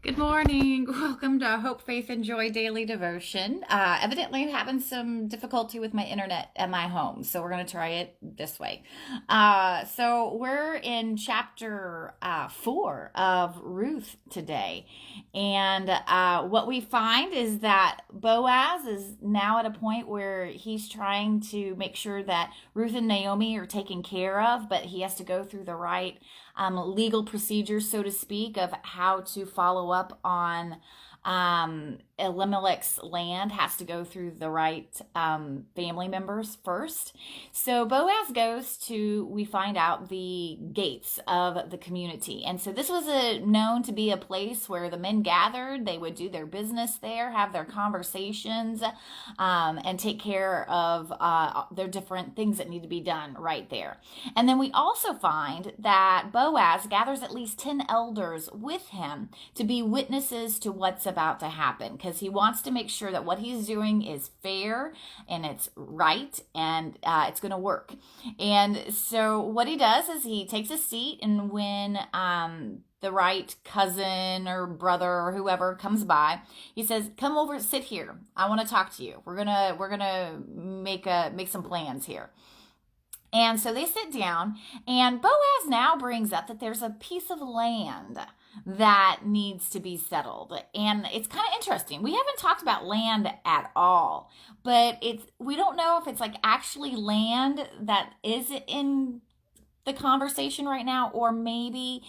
Good morning. Welcome to Hope, Faith, and Joy Daily Devotion. Evidently, I'm having some difficulty with my internet at my home, so we're going to try it this way. So we're in chapter 4 of Ruth today. And what we find is that Boaz is now at a point where he's trying to make sure that Ruth and Naomi are taken care of, but he has to go through the right legal procedures, so to speak, of how to follow up on Elimelech's land. Has to go through the right family members first. So Boaz goes to, we find out, the gates of the community. And so this was known to be a place where the men gathered. They would do their business there, have their conversations, and take care of their different things that need to be done right there. And then we also find that Boaz gathers at least 10 elders with him to be witnesses to what's about to happen, because he wants to make sure that what he's doing is fair and it's right and it's going to work. And so what he does is he takes a seat, and when the right cousin or brother or whoever comes by, he says, "Come over, sit here. I want to talk to you. We're gonna make some plans here." And so they sit down, and Boaz now brings up that there's a piece of land that needs to be settled. And it's kind of interesting. We haven't talked about land at all, but we don't know if it's like actually land that is in the conversation right now, or maybe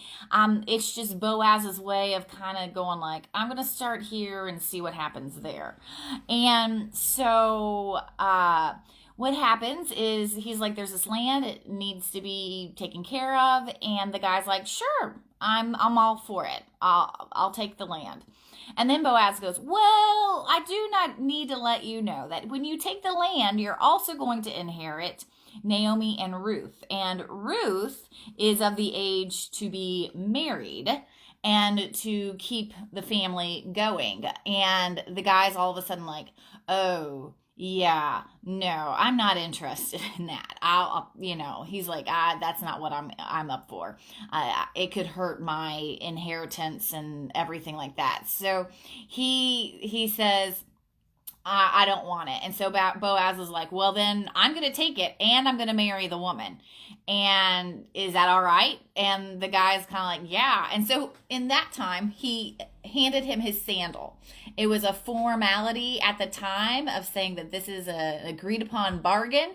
it's just Boaz's way of kind of going like, I'm going to start here and see what happens there. And so what happens is he's like, there's this land, it needs to be taken care of, and the guy's like, sure, I'm all for it. I'll take the land. And then Boaz goes, well, I do not need to let you know that when you take the land, you're also going to inherit Naomi and Ruth. And Ruth is of the age to be married and to keep the family going. And the guy's all of a sudden like, oh, yeah, no, I'm not interested in that. He's like, that's not what I'm up for. It could hurt my inheritance and everything like that. So he says, I don't want it. And so Boaz is like, well, then I'm going to take it and I'm going to marry the woman. And is that all right? And the guy's kind of like, yeah. And so in that time, he handed him his sandal. It was a formality at the time of saying that this is an agreed upon bargain.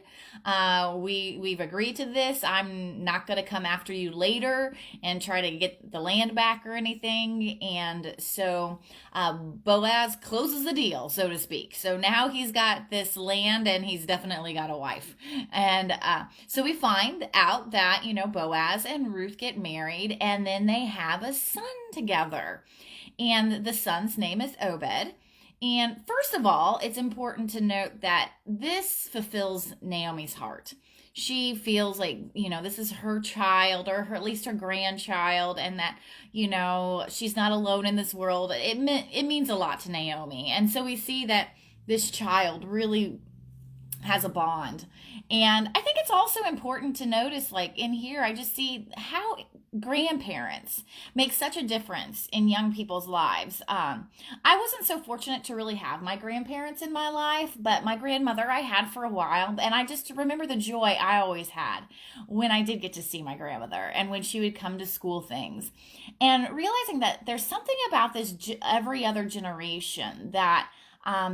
We've agreed to this. I'm not going to come after you later and try to get the land back or anything. And so Boaz closes the deal, so to speak. So now he's got this land and he's definitely got a wife. And so we find out that, Boaz and Ruth get married, and then they have a son together. And the son's name is Obed. And first of all, it's important to note that this fulfills Naomi's heart. She feels like, this is her child, or at least her grandchild, and that, she's not alone in this world. It means a lot to Naomi. And so we see that this child really has a bond. And I think it's also important to notice, like in here, I just see how grandparents make such a difference in young people's lives. I wasn't so fortunate to really have my grandparents in my life, but my grandmother I had for a while, and I just remember the joy I always had when I did get to see my grandmother and when she would come to school things, and realizing that there's something about this every other generation that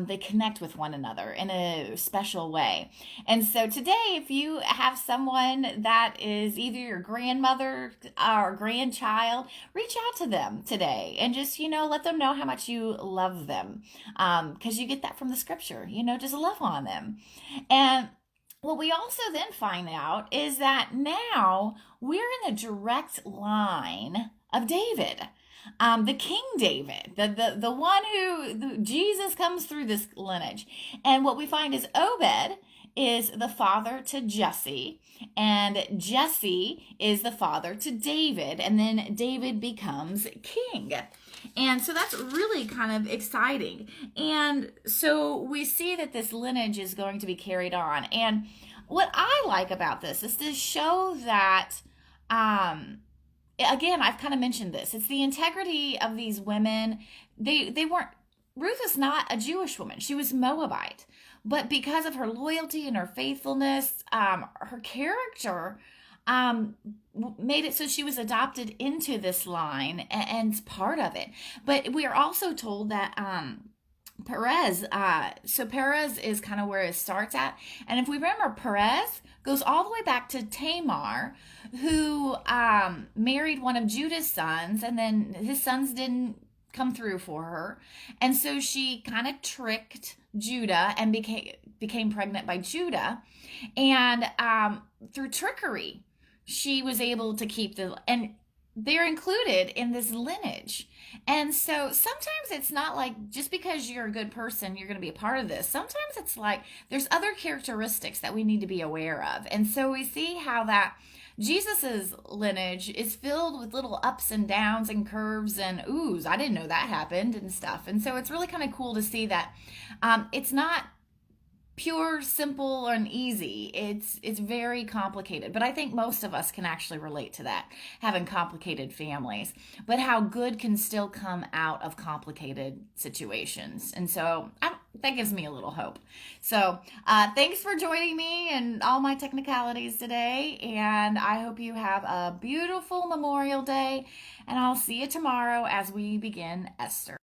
they connect with one another in a special way. And so today, if you have someone that is either your grandmother or grandchild, reach out to them today and just, let them know how much you love them. Because you get that from the scripture, just love on them. And what we also then find out is that now we're in the direct line of David. The King David, the one who Jesus comes through this lineage. And what we find is Obed is the father to Jesse, and Jesse is the father to David, and then David becomes king. And so that's really kind of exciting. And so we see that this lineage is going to be carried on. And what I like about this is to show that again, I've kind of mentioned this. It's the integrity of these women. They weren't, Ruth was not a Jewish woman. She was Moabite. But because of her loyalty and her faithfulness, her character made it so she was adopted into this line and part of it. But we are also told that Perez, so Perez is kind of where it starts at. And if we remember, Perez goes all the way back to Tamar, who married one of Judah's sons, and then his sons didn't come through for her. And so she kind of tricked Judah and became pregnant by Judah. And through trickery, she was able to keep and they're included in this lineage. And so sometimes it's not like just because you're a good person, you're going to be a part of this. Sometimes it's like there's other characteristics that we need to be aware of. And so we see how that Jesus's lineage is filled with little ups and downs and curves and oohs. I didn't know that happened and stuff. And so it's really kind of cool to see that it's not pure, simple, and easy. It's very complicated, but I think most of us can actually relate to that, having complicated families, but how good can still come out of complicated situations. And so that gives me a little hope. So thanks for joining me and all my technicalities today, and I hope you have a beautiful Memorial Day, and I'll see you tomorrow as we begin Esther.